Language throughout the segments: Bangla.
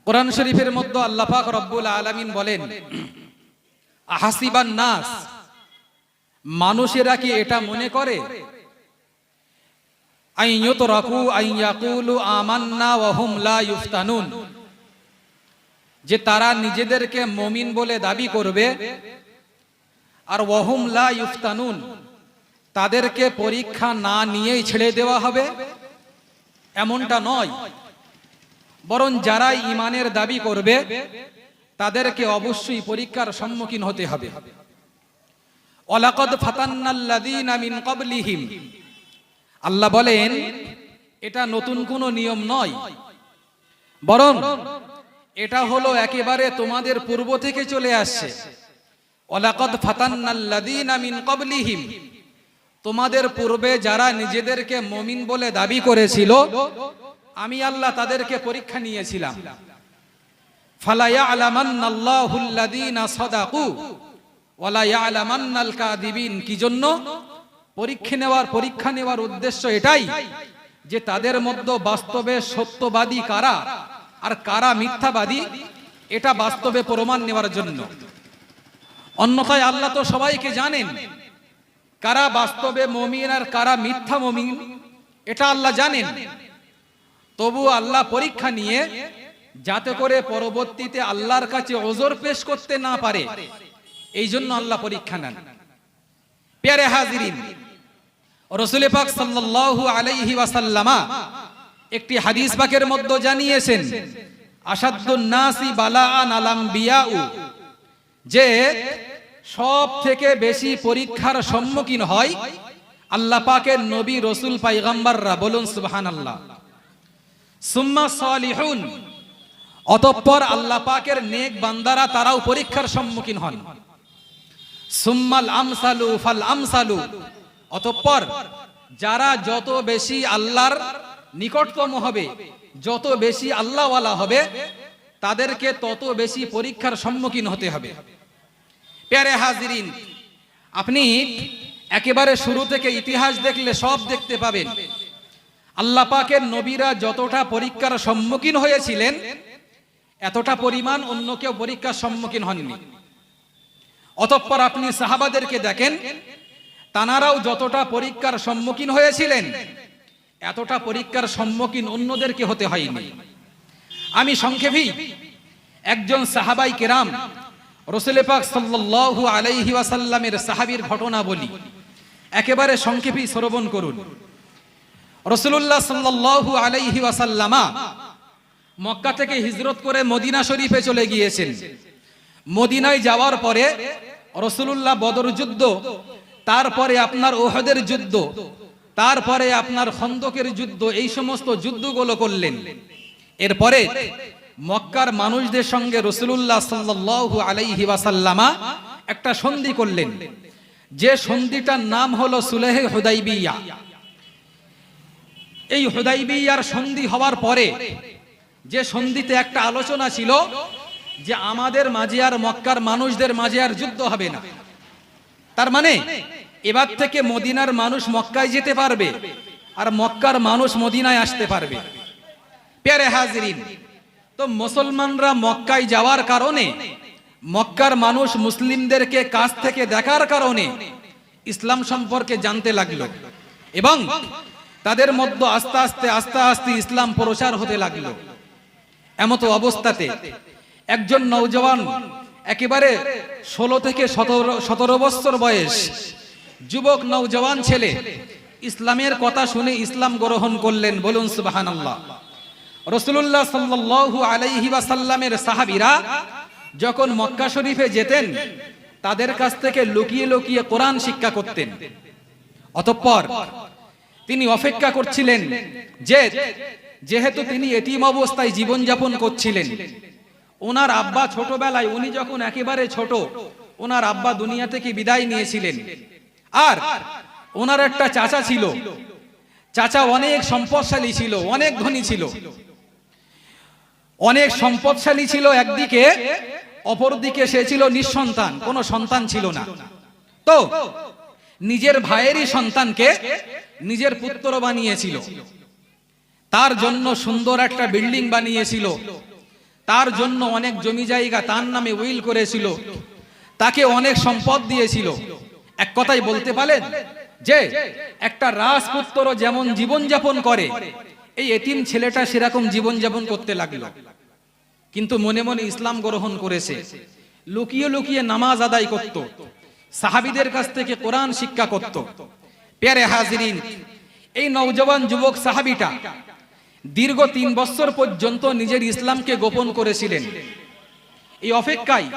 কোরআন শরীফের মধ্যে আল্লাহ পাক রব্বুল আলামিন বলেন, আহাসিবান নাস, মানুষেরা কি এটা মনে করে আইয়ুতরাকু আইয়াকুলু আমান্না ওয়া হুম লা ইফতানুন, যে তারা নিজেদেরকে মুমিন বলে দাবি করবে আর ওয়া হুম লা ইফতানুন, তাদেরকে পরীক্ষা না নিয়েই ছেড়ে দেওয়া হবে? এমনটা নয়, বরং যারা ঈমানের দাবি করবে তাদেরকে অবশ্যই পরীক্ষার সম্মুখীন হতে হবে। ওয়ালাকাদ ফাতান্নাল্লাযীনা মিন ক্বাবলিহিম, আল্লাহ বলেন এটা নতুন কোনো নিয়ম নয়, বরং এটা হলো একেবারে তোমাদের পূর্ব থেকে চলে আসছে। ওয়ালাকাদ ফাতান্নাল্লাযীনা মিন ক্বাবলিহিম, তোমাদের পূর্বে যারা নিজেদেরকে মুমিন বলে দাবি করেছিল আমি আল্লাহ তাদেরকে পরীক্ষা নিয়েছিলাম। ফালা ইয়ালামান্নাল্লাহুল্লাযীনা সাদাকু ওয়া লা ইয়ালামান্নাল কাযিবিন, কি জন্য? পরীক্ষা নেওয়ার উদ্দেশ্য এটাই যে তাদের মধ্যে বাস্তবে সত্যবাদী কারা আর কারা মিথ্যাবাদী, এটা বাস্তবে প্রমাণ নেওয়ার জন্য। অন্যথায় আল্লাহ তো সবাইকে জানেন, কারা বাস্তবে মুমিন আর কারা মিথ্যা মুমিন এটা আল্লাহ জানেন। তবু আল্লাহ পরীক্ষা নিয়ে যাতে করে পরবর্তীতে আল্লাহর কাছে ওজর পেশ করতে না পারে, এই জন্য আল্লাহ পরীক্ষা নেন। প্যারে হাজিরিন, রাসূল পাক সাল্লাল্লাহু আলাইহি ওয়াসাল্লামা একটি হাদিস পাকের মধ্যে জানিয়েছেন, আশাদ্দুন নাসি বালাআন আল আমবিয়াউ, যে সব থেকে বেশি পরীক্ষার সম্মুখীন হয় আল্লাহ পাকের নবী রাসূল পয়গম্বররা। বলুন সুবহানাল্লাহ। সুম্মা সালিহুন, অতঃপর আল্লাহ পাকের নেক বান্দারা তারাও পরীক্ষার সম্মুখীন হন। সুম্মাল আমসালু ফাল আমসালু, অতঃপর যারা যত বেশি আল্লাহর নিকটতম হবে, যত বেশি আল্লাহওয়ালা হবে, তাদেরকে তত বেশি পরীক্ষার সম্মুখীন হতে হবে। প্যারে হাজিরিন, আপনি একেবারে শুরু থেকে ইতিহাস দেখলে সব দেখতে পাবেন আল্লাহ পাকের নবীরা যতটা পরীক্ষার সম্মুখীন হয়েছিলেন এতটা পরিমাণ অন্য কেউ পরীক্ষার সম্মুখীন হননি। অতঃপর আপনি সাহাবাদেরকে দেখেন, তানারাও যতটা পরীক্ষার সম্মুখীন হয়েছিলেন এতটা পরীক্ষার সম্মুখীন অন্যদেরকে হতে হয়নি। আমি সংক্ষেপে একজন সাহাবাই কেরাম রাসূল পাক সাল্লাল্লাহু আলাইহি ওয়াসাল্লামের সাহাবীর ঘটনা বলি, একেবারে সংক্ষেপে শ্রবণ করুন। রাসূলুল্লাহ সাল্লাল্লাহু আলাইহি ওয়াসাল্লামা মক্কা থেকে হিজরত করে মদিনা শরীফে চলে গিয়েছেন। মদিনায় যাওয়ার পরে রাসূলুল্লাহ বদর যুদ্ধ, তারপরে আপনার উহুদের যুদ্ধ, তারপরে আপনার খন্দকের যুদ্ধ, এই সমস্ত যুদ্ধগুলো করলেন। এরপরে মক্কার মানুষদের সঙ্গে রাসূলুল্লাহ সাল্লাল্লাহু আলাইহি ওয়াসাল্লামা একটা সন্ধি করলেন, যে সন্ধিটার নাম হলো সুলহে হুদাইবিয়া। এই হুদাইবিয়ার সন্ধি হওয়ার পরে যে সন্ধিতে একটা আলোচনা ছিল যে আমাদের মাঝে আর মক্কার মানুষদের মাঝে আর যুদ্ধ হবে না। তার মানে এবার থেকে মদিনার মানুষ মক্কায় যেতে পারবে আর মক্কার মানুষ মদিনায় আসতে পারবে। প্যারে হাজিরিন, তো মুসলমানরা মক্কায় যাওয়ার কারণে, মক্কার মানুষ মুসলিমদেরকে কাছ থেকে দেখার কারণে ইসলাম সম্পর্কে জানতে লাগলো এবং তাদের মধ্যে আস্তে আস্তে ইসলাম প্রচার হতে লাগলো। এমত অবস্থাতে একজন নওজওয়ান, একেবারে 16 থেকে 17 বছর বয়স যুবক নওজওয়ান ছেলে ইসলামের কথা শুনে ইসলাম গ্রহণ করলেন। বলুন সুবহানাল্লাহ। রাসূলুল্লাহ সাল্লাল্লাহু আলাইহি ওয়াসাল্লামের সাহাবীরা যখন মক্কা শরীফে যেতেন তাদের কাছ থেকে লুকিয়ে লুকিয়ে কোরআন শিক্ষা করতেন। অতঃপর তিনি অপেক্ষা করছিলেন যে যেহেতু তিনি এতিম অবস্থায় জীবন যাপন করছিলেন, ওনার আব্বা ছোটবেলায়, উনি যখন একেবারে ছোট, ওনার আব্বা দুনিয়া থেকে বিদায় নিয়েছিলেন। আর ওনার একটা চাচা ছিল, চাচা অনেক সম্পদশালী ছিল, অনেক ধনী ছিল, অনেক সম্পদশালী ছিল একদিকে, অপরদিকে সে ছিল নিঃসন্তান, কোনো সন্তান ছিল না। তো নিজের ভাইয়েরই সন্তানকে নিজের পুত্র বানিয়েছিল, তার জন্য সুন্দর একটা বিল্ডিং বানিয়েছিল, তার জন্য অনেক জমি জায়গা তার নামে উইল করেছিল, তাকে অনেক সম্পদ দিয়েছিল। এক কথাই বলতে পারেন যে একটা রাজপুত্র যেমন জীবনযাপন করে, এই এতিম ছেলেটা সেরকম জীবনযাপন করতে লাগলো। কিন্তু মনে মনে ইসলাম গ্রহণ করেছে, লুকিয়ে লুকিয়ে নামাজ আদায় করত, সাহাবীদের কাছ থেকে কোরআন শিক্ষা করত। প্যারে হাজিরিন, এই নওজওয়ান যুবক সাহাবীটা দীর্ঘ 3 বছর পর্যন্ত নিজের ইসলামকে গোপন করেছিলেন। এই অপেক্ষায়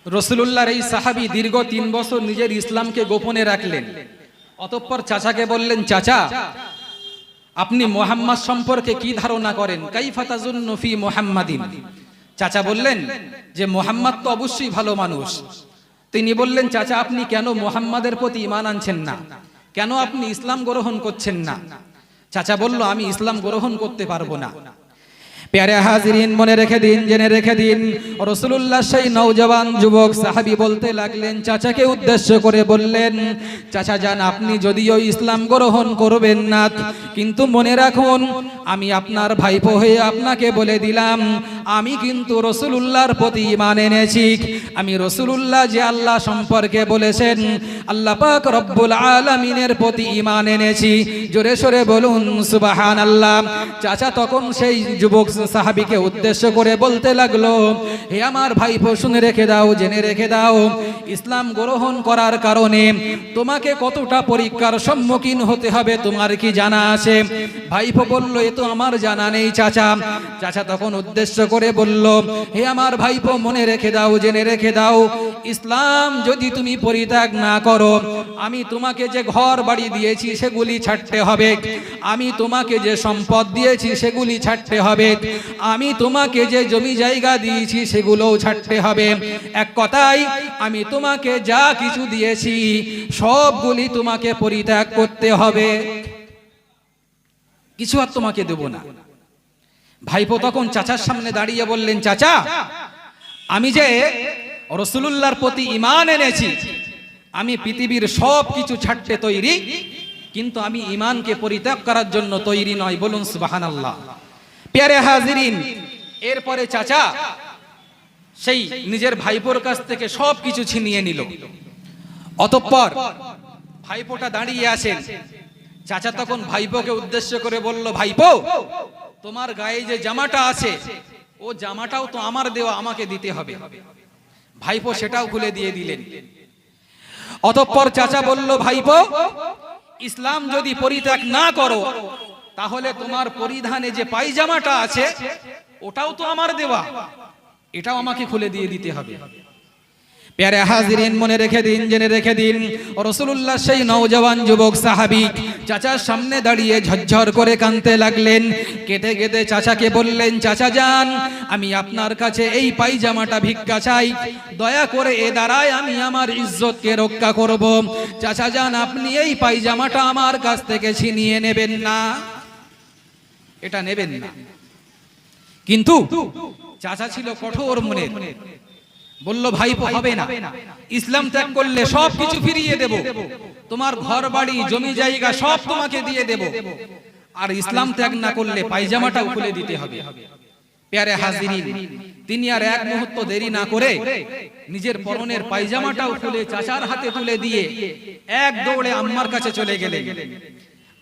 রাসূলুল্লাহর এই সাহাবী দীর্ঘ 3 বছর নিজের ইসলামকে গোপনে রাখলেন। অতঃপর চাচাকে বললেন, চাচা আপনি মুহাম্মদ সম্পর্কে কি ধারণা করেন? কাইফা তাজুন্নু ফি মুহাম্মাদিন। চাচা বললেন যে মুহাম্মদ তো অবশ্যই ভালো মানুষ। তিনি বললেন, চাচা আপনি কেন মুহাম্মাদের প্রতি ঈমান আনছেন না, কেন আপনি ইসলাম গ্রহণ করছেন না? চাচা বলল, আমি ইসলাম গ্রহণ করতে পারবো না। প্যারে হাজিরিন, মনে রেখে দিন, জেনে রেখে দিন, রাসূলুল্লাহ সেই নওজওয়ান যুবক সাহাবী বলতে লাগলেন, চাচাকে উদ্দেশ্য করে বললেন, চাচা যান আপনি যদিও ইসলাম গ্রহণ করবেন না, কিন্তু মনে রাখুন আমি আপনার ভাইপো হয়ে আপনাকে বলে দিলাম, আমি কিন্তু রাসূলুল্লাহর প্রতি ঈমান এনেছি। আমি রাসূলুল্লাহ যে আল্লাহ সম্পর্কে বলেছেন, আল্লাহ পাক রব্বুল আলামিনের প্রতি ঈমান এনেছি। জোরে সোরে বলুন সুবহানাল্লাহ। চাচা তখন সেই যুবক সাহাবীকে উদ্দেশ্য করে বলতে লাগলো, হে আমার ভাইপো শুনে রেখে দাও, জেনে রেখে দাও, ইসলাম গ্রহণ করার কারণে তোমাকে কতটা পরীক্ষার সম্মুখীন হতে হবে তোমার কি জানা আছে? ভাইপো বলল, এ তো আমার জানা নেই চাচা। চাচা তখন উদ্দেশ্য করে বলল, হে আমার ভাইপো মনে রেখে দাও, জেনে রেখে দাও, ইসলাম যদি তুমি পরিত্যাগ না করো, আমি তোমাকে যে ঘর বাড়ি দিয়েছি সেগুলি ছাড়তে হবে, আমি তোমাকে যে সম্পদ দিয়েছি সেগুলি ছাড়তে হবে, আমি তোমাকে যে জমি জায়গা দিয়েছি সেগুলোও ছাড়তে হবে। এক কথায় আমি তোমাকে যা কিছু দিয়েছি সবগুলি তোমাকে পরিত্যাগ করতে হবে, কিছু আর তোমাকে দেব না। ভাইপো তখন চাচার সামনে দাঁড়িয়ে বললেন, চাচা আমি যে রাসূলুল্লাহর প্রতি ঈমান এনেছি, আমি পৃথিবীর সব কিছু ছাড়তে তৈরি, কিন্তু আমি ঈমানকে পরিত্যাগ করার জন্য তৈরি নয়। বলুন সুবহানাল্লাহ। প্যারে হাজিরিন, এরপরে চাচা সেই নিজের ভাইপোর কাছ থেকে সব কিছু ছিনিয়ে নিল। অতঃপর ভাইপোটা দাঁড়িয়ে আছেন। চাচা তখন ভাইপোকে উদ্দেশ্য করে বলল, ভাইপো, তোমার গায়ে যে জামাটা আছে ও জামাটাও তো আমার দেওয়া, আমাকে দিতে হবে। ভাইপো সেটাও খুলে দিয়ে দিলেন। অতঃপর চাচা বলল, ভাইপো, ইসলাম যদি পরিত্যাগ না করো তাহলে তোমার পরিধানে যে পায়জামাটা আছে ওটাও তো আমার দেওয়া, এটাও আমাকে খুলে দিয়ে দিতে হবে। প্যারে হাজিরিন, মনে রেখে দিন, জেনে রেখে দিন, রাসূলুল্লাহ সেই নওজওয়ান যুবক সাহাবী চাচার সামনে দাঁড়িয়ে ঝরঝর করে কাঁদতে লাগলেন। কেঁদে কেঁদে চাচাকে বললেন, চাচা যান, আমি আপনার কাছে এই পায়জামাটা ভিক্ষা চাই, দয়া করে এ দ্বারায় আমি আমার ইজ্জতকে রক্ষা করব। চাচা যান, আপনি এই পায়জামাটা আমার কাছ থেকে ছিনিয়ে নেবেন না, এটা নেবেন না। কিন্তু চাচা ছিল কঠোর মনের, বলল, ভাইপো হবে না, ইসলাম ত্যাগ করলে সব কিছু ফিরিয়ে দেব, তোমার ঘর বাড়ি জমি জায়গা সব তোমাকে দিয়ে দেব, আর ইসলাম ত্যাগ না করলে পায়জামাটাও খুলে দিতে হবে। প্যারে হাজিরিন, তিনি আর এক মুহূর্ত দেরি না করে নিজের পরনের পায়জামাটাও খুলে চাচার হাতে তুলে দিয়ে এক দৌড়ে আম্মার কাছে চলে গেলেন।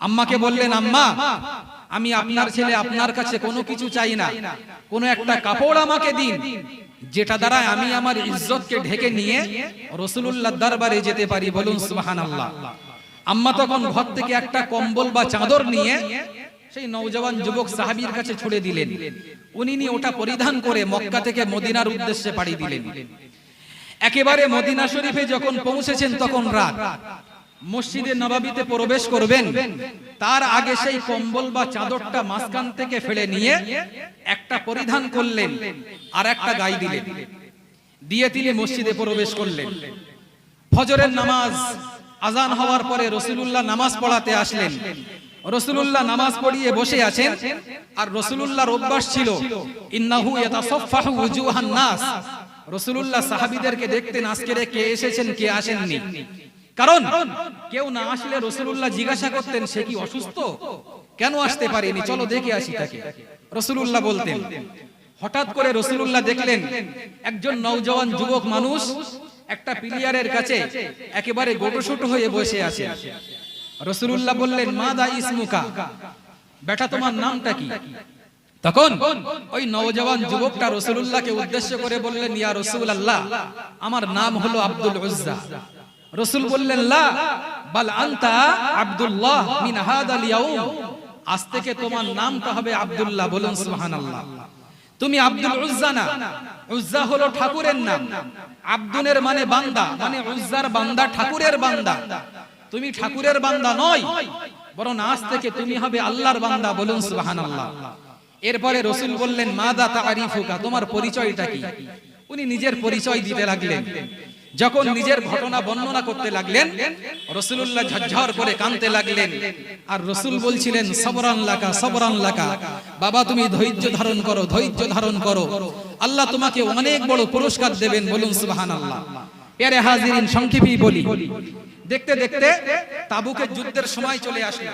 আম্মাকে বললেন, আম্মা, আমি আপনার ছেলে, আপনার কাছে কোনো কিছু চাই না, কোনো একটা কাপড় আমাকে দিন, যেটা দ্বারা আমি আমার ইজ্জতকে ঢেকে নিয়ে রাসূলুল্লাহর দরবারে যেতে পারি। বলুন সুবহানাল্লাহ। আম্মা তখন ঘর থেকে একটা কম্বল বা চাদর নিয়ে সেই নওজওয়ান যুবক সাহাবীর কাছে ছুড়ে দিলেন। উনি নিয়ে ওটা পরিধান করে মক্কা থেকে মদিনার উদ্দেশ্যে পাড়ি দিলেন। একেবারে মদিনা শরীফে যখন পৌঁছেছেন তখন রাত। মসজিদে নববীতে প্রবেশ করবেন, তার আগে সেই কম্বল বা চাদরটা মাঝখান থেকে ফেলে নিয়ে একটা পরিধান করলেন আর একটা গায়ে দিলেন, দিয়ে তিনি মসজিদে প্রবেশ করলেন। ফজরের নামাজ আজান হওয়ার পরে রাসূলুল্লাহ নামাজ পড়াতে আসলেন। রাসূলুল্লাহ নামাজ পড়িয়ে বসে আছেন, আর রাসূলুল্লাহর অভ্যাস ছিল ইন্নাহু ইয়াতাসাফফাহু ওয়ুজুহান নাস, রাসূলুল্লাহ সাহাবীদেরকে দেখতেন আজকে কে এসেছেন কে আসেননি। কারণ কেউ না আসলে রাসূলুল্লাহ জিজ্ঞাসা করতেন, সে কি অসুস্থ, কেন আসতে পারেনি, চলো দেখে আসি তাকে, রাসূলুল্লাহ বলতেন। হঠাৎ করে রাসূলুল্লাহ দেখলেন একজন নওজওয়ান যুবক মানুষ একটা পিলিয়ারের কাছে একেবারে গোটোসোটো হয়ে বসে আছে। রাসূলুল্লাহ বললেন, মাদা ইসমুকা, বেটা তোমার নামটা কি? তখন ওই নওজওয়ান যুবকটা রাসূলুল্লাহকে উদ্দেশ্য করে বললেন, ইয়া রাসূলুল্লাহ, আমার নাম হলো আব্দুল উজ্জা। রাসূল বললেন, লা বাল আনতা আব্দুল্লাহ মিন হাদাল ইয়াউম, আজ থেকে তোমার নামটা হবে আব্দুল্লাহ। বলুন সুবহানাল্লাহ। তুমি আব্দুল উজ্জা না, উজ্জা হলো ঠাকুরের নাম, আব্দুনের মানে বান্দা, মানে উজ্জার বান্দা, ঠাকুরের বান্দা। তুমি ঠাকুরের বান্দা নয়, বরং আজ থেকে তুমি হবে আল্লাহর বান্দা। বলুন সুবহানাল্লাহ। এরপরে রাসূল বললেন, মাদা তারিফুকা, তোমার পরিচয়টা কি? উনি নিজের পরিচয় দিতে লাগলেন। যখন নিজের ঘটনা বর্ণনা করতে লাগলেন, রাসূলুল্লাহ ঝরঝর করে কাঁদতে লাগলেন। আর রাসূল বলছিলেন, সবরান লাকা, সবরান লাকা, বাবা তুমি ধৈর্য ধারণ করো, ধৈর্য ধারণ করো, আল্লাহ তোমাকে অনেক বড় পুরস্কার দেবেন। বলুন সুবহানাল্লাহ। প্যারে হাজিরিন, সংক্ষেপেই বলি, দেখতে দেখতে তাবুকের যুদ্ধের সময় চলে আসলো।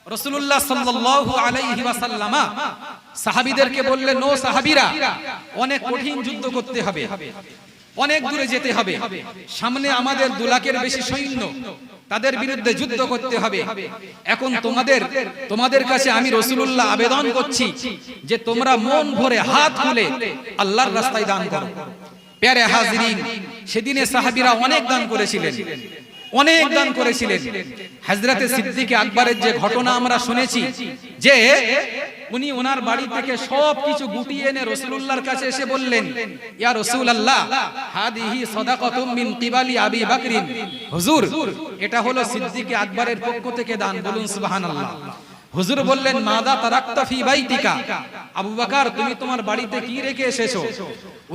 রাসূলুল্লাহ সাল্লাল্লাহু আলাইহি ওয়াসাল্লাম সাহাবীদেরকে বললেন, ও সাহাবীরা, অনেক কঠিন যুদ্ধ করতে হবে, অনেক দূরে যেতে হবে, সামনে আমাদের 2 লাখের বেশি সৈন্য, তাদের বিরুদ্ধে যুদ্ধ করতে হবে। এখন তোমাদের কাছে আমি রাসূলুল্লাহ আবেদন করছি যে তোমরা মন ভরে হাত খুলে আল্লাহর রাস্তায় দান করো। প্যারে হাজিরিন, সেদিনে সাহাবীরা অনেক দান করেছিলেন, অনেক দান করেছিলেন। হযরতে সিদ্দিক আকবরের যে ঘটনা আমরা শুনেছি, যে উনি ওনার বাড়ি থেকে সবকিছু গুটিয়ে এনে রাসূলুল্লাহর কাছে এসে বললেন, ইয়া রাসূলুল্লাহ, হাদিহি সাদাকাতুম মিন কিবালি আবি বকরিন, হুজুর এটা হলো সিদ্দিক আকবরের পক্ষ থেকে দান। বলুন সুবহানাল্লাহ। হুজুর বললেন, মাদা তারাকতা ফি বাইতিকা, আবু বকর তুমি তোমার বাড়িতে কি রেখে এসেছো?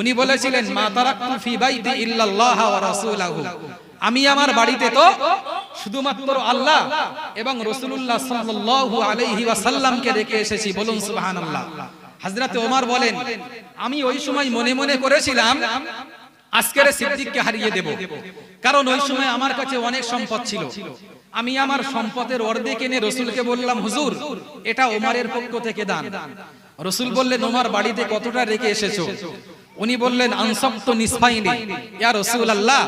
উনি বলেছিলেন, মা তারাকতু ফি বাইতি ইল্লাল্লাহ ওয়া রাসূলুহু, আমি আমার বাড়িতে তো শুধুমাত্র আল্লাহ এবং রাসূলুল্লাহ সাল্লাল্লাহু আলাইহি ওয়াসাল্লামকে রেখে এসেছি। বলুন সুবহানাল্লাহ। হযরতে ওমর বলেন, আমি ওই সময় মনে মনে করেছিলাম আজকের সিদ্দিককে হারিয়ে দেব, কারণ ওই সময় আমার কাছে অনেক সম্পদ ছিল। আমি আমার সম্পদের অর্ধেক এনে রসুলকে বললাম, হুজুর এটা ওমরের পক্ষ থেকে দান। রসুল বললেন, ওমর বাড়িতে কতটা রেখে এসেছো? উনি বললেন, আনসাবত নিসফাইনি ইয়া রাসূলুল্লাহ,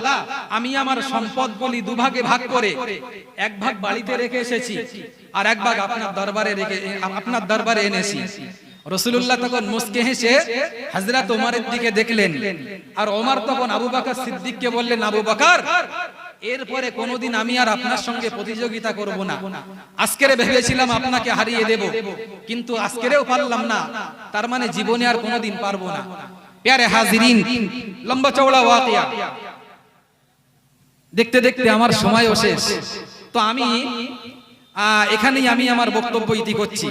আমি আমার সম্পদ বলি দুভাগে ভাগ করে এক ভাগ বাড়িতে রেখে এসেছি আর এক ভাগ আপনার দরবারে এনেছি। রাসূলুল্লাহ তখন মুস্কে হেসে হযরত ওমরের দিকে দেখলেন, আর ওমর তখন আবু বকর সিদ্দিককে বললেন, আবু বকর এরপরে কোনোদিন আমি আর আপনার সঙ্গে প্রতিযোগিতা করব না। আজকের ভেবেছিলাম আপনাকে হারিয়ে দেব, কিন্তু আজকেরও পারলাম না, তার মানে জীবনে আর কোনোদিন পারবো না। প্যারে হাজিরিন, লম্বা চওড়া ওয়াকিয়া, দেখতে দেখতে আমার সময়ও শেষ। তো আমি এখানেই আমি আমার বক্তব্য ইতি করছি।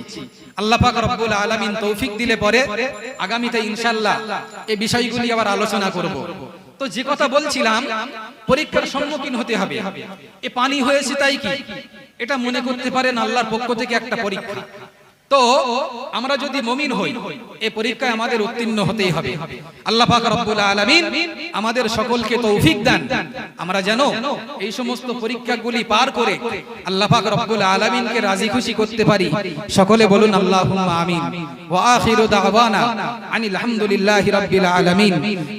আল্লাহ পাক রব্বুল আলামিন তৌফিক দিলে পরে আগামীতে ইনশাআল্লাহ এই বিষয়গুলি আবার আলোচনা করব। তো যে কথা বলছিলাম, পরীক্ষার সম্মুখীন হতে হবে। এ পানি হয়েছে তাই কি এটা মনে করতে পারেন আল্লাহর পক্ষ থেকে একটা পরীক্ষা। তো আমরা যদি মুমিন হই, এই পরীক্ষায় আমাদের উত্তীর্ণ হতেই হবে। আল্লাহ পাক রব্বুল আলামিন আমাদের সকলকে তৌফিক দেন, আমরা যেন এই সমস্ত পরীক্ষাগুলি পার করে আল্লাহ পাক রব্বুল আলামিনকে রাজি খুশি করতে পারি। সকলে বলুন আল্লাহুম্মা আমিন। ওয়া আখিরু দাওয়ানা আনিল হামদুলিল্লাহি রাব্বিল আলামিন।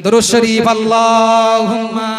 দরুদ শরীফ আল্লাহুম্মা